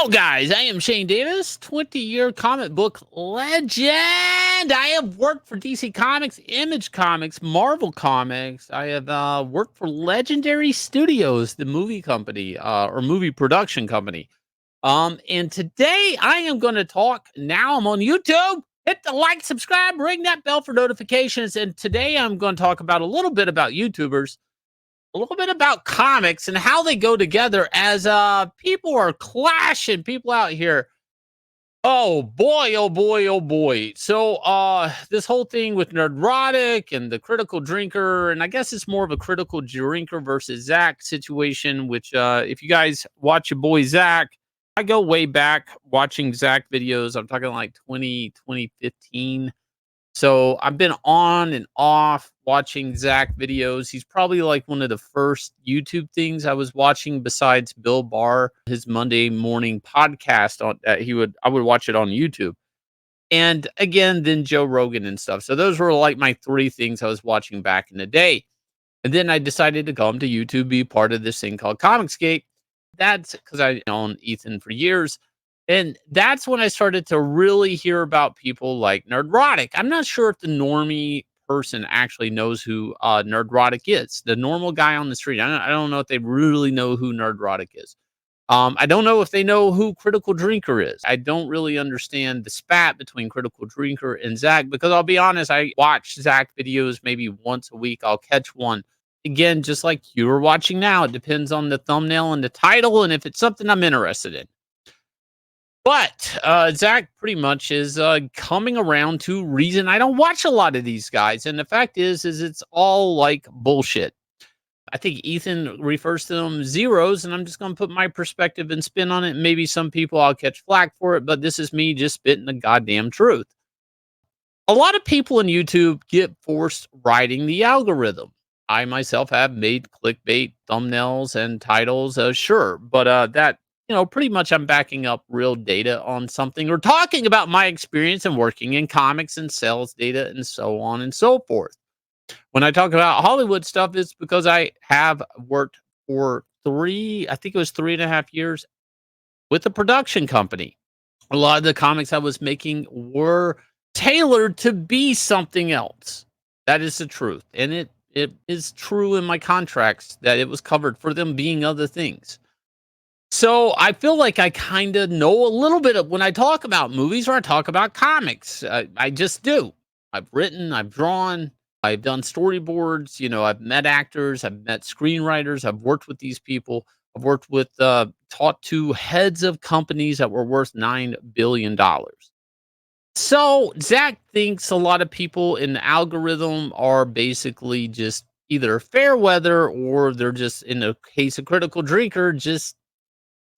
Hello, guys. I am Shane Davis, 20-year comic book legend. I have worked for DC Comics, Image Comics, Marvel Comics. I have worked for Legendary Studios, the movie company or movie production company. And today I am going to talk. Now I'm on YouTube. Hit the like, subscribe, ring that bell for notifications. And today I'm going to talk about a little bit about YouTubers, a little bit about comics and how they go together as people are clashing, people out here. Oh boy, oh boy, oh boy. So this whole thing with Nerdrotic and the critical drinker, and I guess it's more of a critical drinker versus Zach situation, which if you guys watch your boy Zach, I go way back watching Zach videos. I'm talking like 2015. So I've been on and off watching Zach videos. He's probably like one of the first YouTube things I was watching besides Bill Barr, his Monday morning podcast on I would watch it on YouTube. And again, then Joe Rogan and stuff. So those were like my three things I was watching back in the day. And then I decided to come to YouTube, be part of this thing called Comicsgate. That's because I known Ethan for years. And that's when I started to really hear about people like Nerdrotic. I'm not sure if the normie person actually knows who Nerdrotic is. The normal guy on the street. I don't know if they really know who Nerdrotic is. I don't know if they know who Critical Drinker is. I don't really understand the spat between Critical Drinker and Zach because I'll be honest, I watch Zach videos maybe once a week. I'll catch one. Again, just like you are watching now, it depends on the thumbnail and the title and if it's something I'm interested in. But Zach pretty much is coming around to reason I don't watch a lot of these guys. And the fact is it's all like bullshit. I think Ethan refers to them zeros, and I'm just going to put my perspective and spin on it. Maybe some people I'll catch flack for it, but this is me just spitting the goddamn truth. A lot of people in YouTube get forced writing the algorithm. I myself have made clickbait thumbnails and titles, sure, but that pretty much I'm backing up real data on something or talking about my experience and working in comics and sales data and so on and so forth. When I talk about Hollywood stuff, it's because I have worked for I think it was 3.5 years with a production company. A lot of the comics I was making were tailored to be something else. That is the truth. And it is true in my contracts that it was covered for them being other things. So I feel like I kind of know a little bit of when I talk about movies or I talk about comics. I just do. I've written, I've drawn, I've done storyboards. I've met actors, I've met screenwriters, I've worked with these people. I've worked with, taught to heads of companies that were worth $9 billion. So Zach thinks a lot of people in the algorithm are basically just either fair weather or they're just, in the case of Critical Drinker, just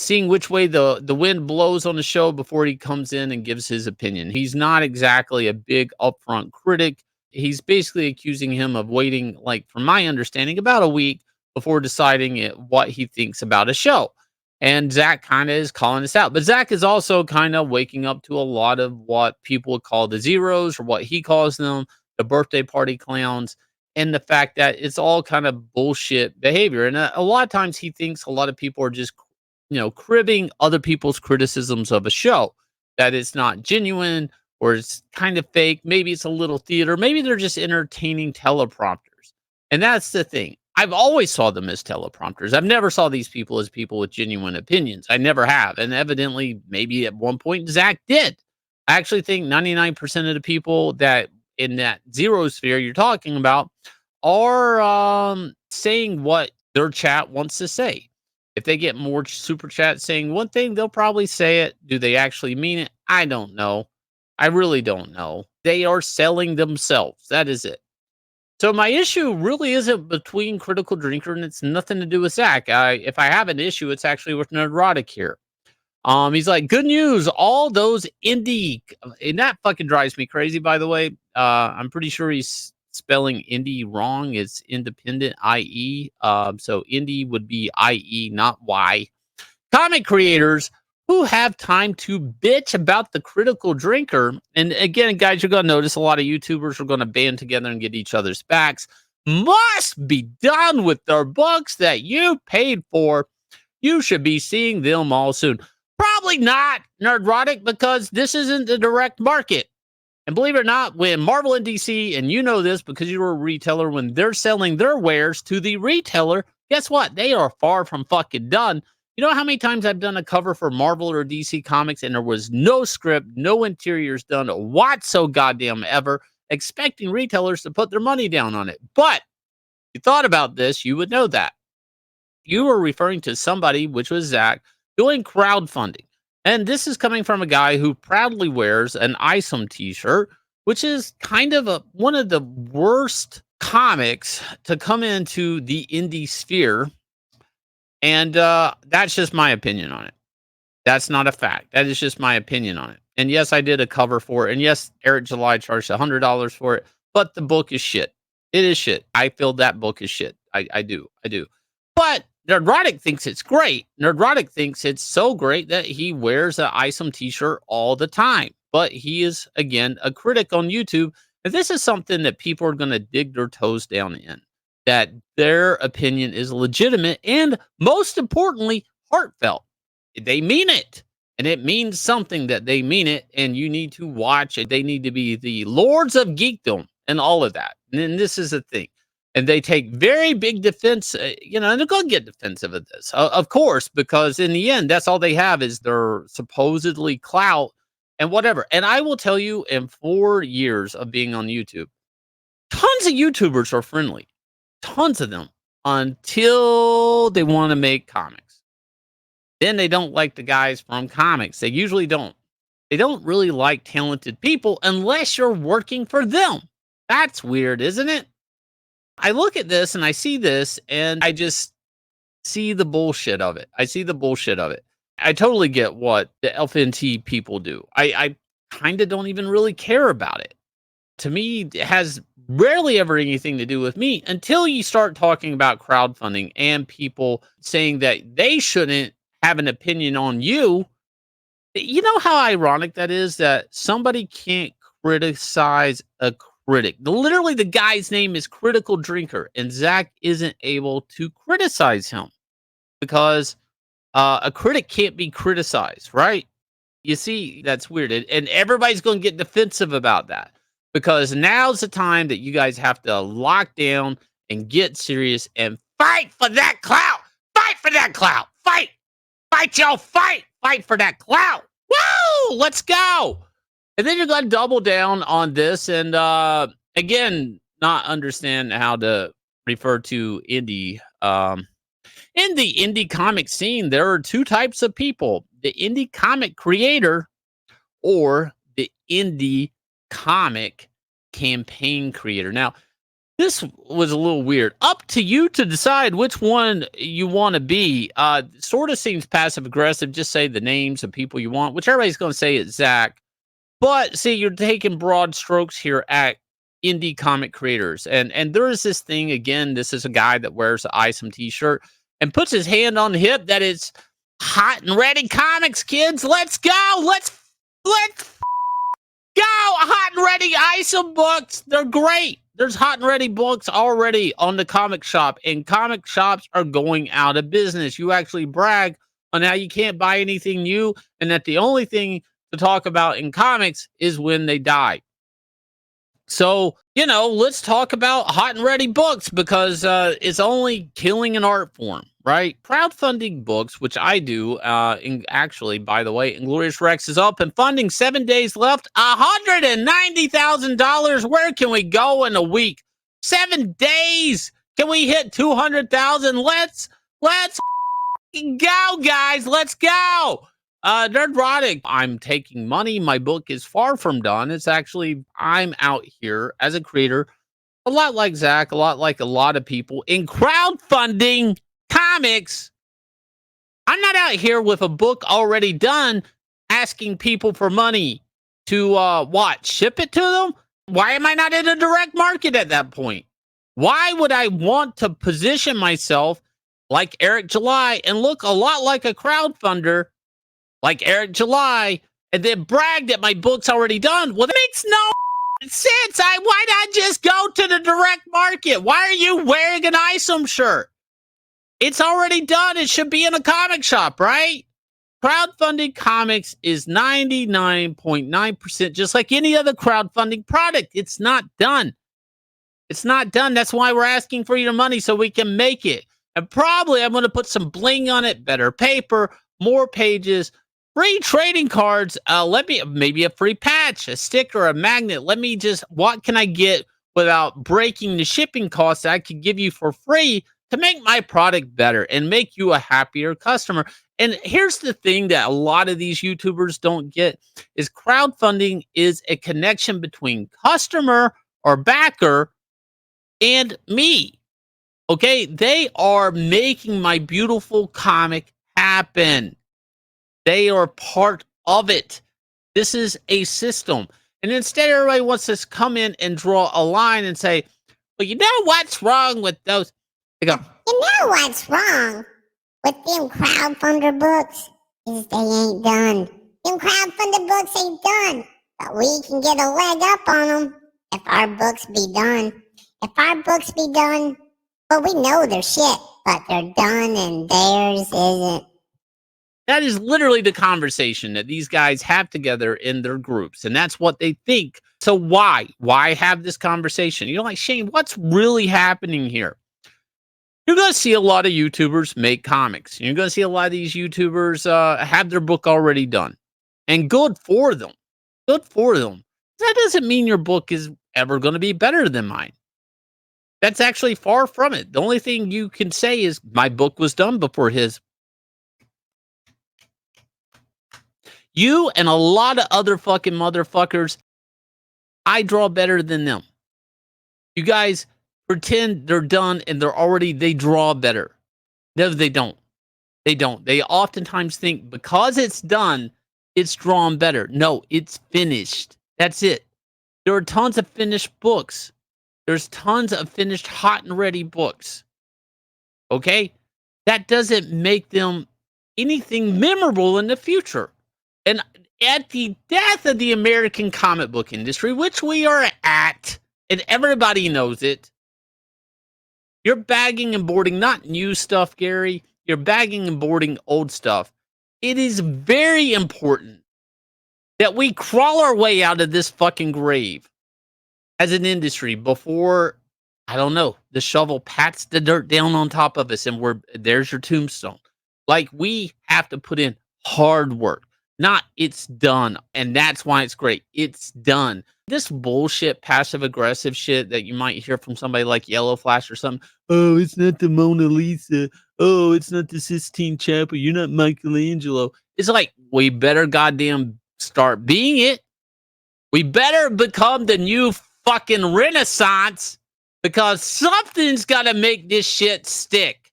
seeing which way the wind blows on the show before he comes in and gives his opinion. He's not exactly a big upfront critic. He's basically accusing him of waiting, like, from my understanding, about a week before deciding what he thinks about a show. And Zach kind of is calling this out. But Zach is also kind of waking up to a lot of what people would call the zeros, or what he calls them, the birthday party clowns, and the fact that it's all kind of bullshit behavior. And a lot of times he thinks a lot of people are just cribbing other people's criticisms of a show, that it's not genuine or it's kind of fake. Maybe it's a little theater. Maybe they're just entertaining teleprompters. And that's the thing. I've always saw them as teleprompters. I've never saw these people as people with genuine opinions. I never have. And evidently, maybe at one point, Zach did. I actually think 99% of the people that in that zero sphere you're talking about are saying what their chat wants to say. If they get more super chats saying one thing, they'll probably say it. Do they actually mean it? I don't know. I really don't know. They are selling themselves. That is it. So my issue really isn't between Critical Drinker, and it's nothing to do with Zach. If I have an issue, it's actually with Nerdrotic here. He's like, good news, all those indie, and that fucking drives me crazy, by the way. I'm pretty sure he's spelling indie wrong. It's independent, IE. So indie would be IE, not Y. Comic creators who have time to bitch about the Critical Drinker. And again, guys, you're going to notice a lot of YouTubers are going to band together and get each other's backs. Must be done with their books that you paid for. You should be seeing them all soon. Probably not, Nerdrotic, because this isn't the direct market. And believe it or not, when Marvel and DC, and you know this because you're a retailer, when they're selling their wares to the retailer, guess what? They are far from fucking done. You know how many times I've done a cover for Marvel or DC Comics and there was no script, no interiors done whatsoever goddamn ever, expecting retailers to put their money down on it. But if you thought about this, you would know that. You were referring to somebody, which was Zach, doing crowdfunding. And this is coming from a guy who proudly wears an ISOM t-shirt, which is kind of one of the worst comics to come into the indie sphere. And that's just my opinion on it. That's not a fact. That is just my opinion on it. And yes, I did a cover for it. And yes, Eric July charged $100 for it. But the book is shit. It is shit. I feel that book is shit. I do. But Nerdrotic thinks it's great. Nerdrotic thinks it's so great that he wears an ISOM t-shirt all the time. But he is, again, a critic on YouTube. And this is something that people are going to dig their toes down in. That their opinion is legitimate and, most importantly, heartfelt. They mean it. And it means something that they mean it. And you need to watch it. They need to be the lords of geekdom and all of that. And this is the thing. And they take very big defense, and they're going to get defensive of this, of course, because in the end, that's all they have is their supposedly clout and whatever. And I will tell you, in 4 years of being on YouTube, tons of YouTubers are friendly, tons of them, until they want to make comics. Then they don't like the guys from comics. They usually don't. They don't really like talented people unless you're working for them. That's weird, isn't it? I look at this and I see this and I just see the bullshit of it. I totally get what the LFNT people do. I kind of don't even really care about it. To me, it has rarely ever anything to do with me until you start talking about crowdfunding and people saying that they shouldn't have an opinion on you. You know how ironic that is, that somebody can't criticize a critic. Literally, the guy's name is Critical Drinker, and Zach isn't able to criticize him because a critic can't be criticized, right? You see, that's weird. And everybody's going to get defensive about that because now's the time that you guys have to lock down and get serious and fight for that clout. Fight for that clout. Fight, y'all. Fight for that clout. Woo! Let's go. And then you're going to double down on this and, again, not understand how to refer to indie. In the indie comic scene, there are two types of people. The indie comic creator or the indie comic campaign creator. Now, this was a little weird. Up to you to decide which one you want to be. Sort of seems passive-aggressive. Just say the names of people you want, which everybody's going to say is Zach. But see, you're taking broad strokes here at indie comic creators. And there is this thing, again, this is a guy that wears an ISOM t-shirt and puts his hand on the hip that is hot and ready comics, kids. Let's go. Let's go. Hot and ready ISOM books. They're great. There's hot and ready books already on the comic shop, and comic shops are going out of business. You actually brag on how you can't buy anything new and that the only thing to talk about in comics is when they die. So, let's talk about hot and ready books because it's only killing an art form, right? Crowdfunding books, which I do, actually, by the way, Inglorious Rex is up and funding, 7 days left, $190,000. Where can we go in a week? 7 days. Can we hit 200,000? Let's go, guys. Let's go. Nerdrotic, I'm taking money. My book is far from done. It's actually, I'm out here as a creator, a lot like Zach, a lot like a lot of people in crowdfunding comics. I'm not out here with a book already done asking people for money to, ship it to them? Why am I not in a direct market at that point? Why would I want to position myself like Eric July and look a lot like a crowdfunder like Eric July, and then brag that my book's already done? Well, that makes no sense. Why not just go to the direct market? Why are you wearing an ISOM shirt? It's already done. It should be in a comic shop, right? Crowdfunding comics is 99.9% just like any other crowdfunding product. It's not done. It's not done. That's why we're asking for your money so we can make it. And probably I'm going to put some bling on it, better paper, more pages, free trading cards. Maybe a free patch, a sticker, a magnet. What can I get without breaking the shipping costs that I could give you for free to make my product better and make you a happier customer? And here's the thing that a lot of these YouTubers don't get is crowdfunding is a connection between customer or backer and me. Okay, they are making my beautiful comic happen. They are part of it. This is a system. And instead, everybody wants to come in and draw a line and say, well, you know what's wrong with those? They go, you know what's wrong with them crowdfunder books is they ain't done. Them crowdfunder books ain't done. But we can get a leg up on them if our books be done. If our books be done, well, we know they're shit, but they're done and theirs isn't. That is literally the conversation that these guys have together in their groups, and that's what they think. So why? Why have this conversation? You know, like, Shane, what's really happening here? You're going to see a lot of YouTubers make comics. You're going to see a lot of these YouTubers have their book already done. And good for them. Good for them. That doesn't mean your book is ever going to be better than mine. That's actually far from it. The only thing you can say is my book was done before his. You and a lot of other fucking motherfuckers, I draw better than them. You guys pretend they're done and they draw better. No, they don't. They don't. They oftentimes think because it's done, it's drawn better. No, it's finished. That's it. There are tons of finished books. There's tons of finished hot and ready books. Okay? That doesn't make them anything memorable in the future. And at the death of the American comic book industry, which we are at, and everybody knows it, you're bagging and boarding not new stuff, Gary. You're bagging and boarding old stuff. It is very important that we crawl our way out of this fucking grave as an industry before, I don't know, the shovel pats the dirt down on top of us and there's your tombstone. Like, we have to put in hard work. Not it's done. And that's why it's great. It's done. This bullshit passive aggressive shit that you might hear from somebody like Yellow Flash or something. Oh, it's not the Mona Lisa. Oh, it's not the Sistine Chapel. You're not Michelangelo. It's like, we better goddamn start being it. We better become the new fucking Renaissance, because something's got to make this shit stick.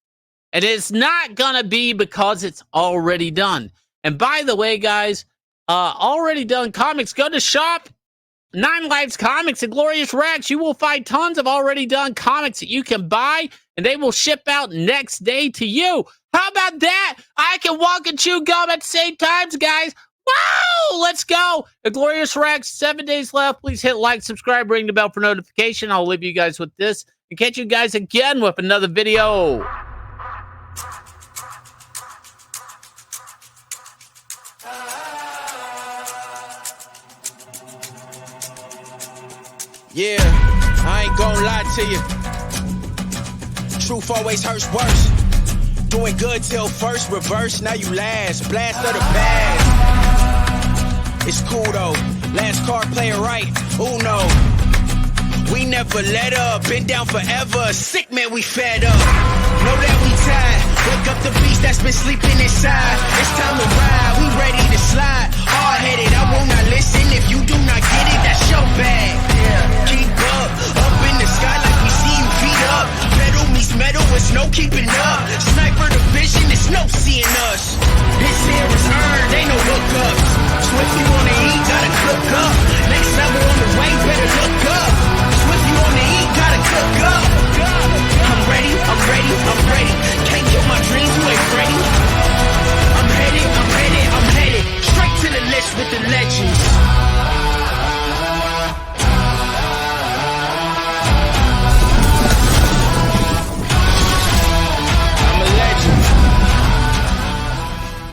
And it's not going to be because it's already done. And by the way, guys, already done comics, go to shop 9 Lives Comics, Inglorious Rex. You will find tons of already done comics that you can buy, and they will ship out next day to you. How about that? I can walk and chew gum at the same times, guys. Wow, let's go. Inglorious Rex, 7 days left. Please hit like, subscribe, ring the bell for notification. I'll leave you guys with this and catch you guys again with another video. Yeah, I ain't gonna lie to you. Truth always hurts worse. Doing good till first, reverse, now you last. Blast of the past. It's cool though. Last card player right. Uno. We never let up. Been down forever. Sick man, we fed up. Know that we tired. Wake up the beast that's been sleeping inside. It's time to ride. We ready to slide. Hard headed. I will not listen if you do not get it. That's your bag. Keep up. Up in the sky like we see you feet up. Metal meets metal. It's no keeping up. Sniper division. It's no seeing us. This here is earned. Ain't no hookups. Swift you on the heat. Gotta cook up. Next level on the way. Better look up. Swift you on the heat. Gotta cook up. I'm ready. I'm ready. I'm ready.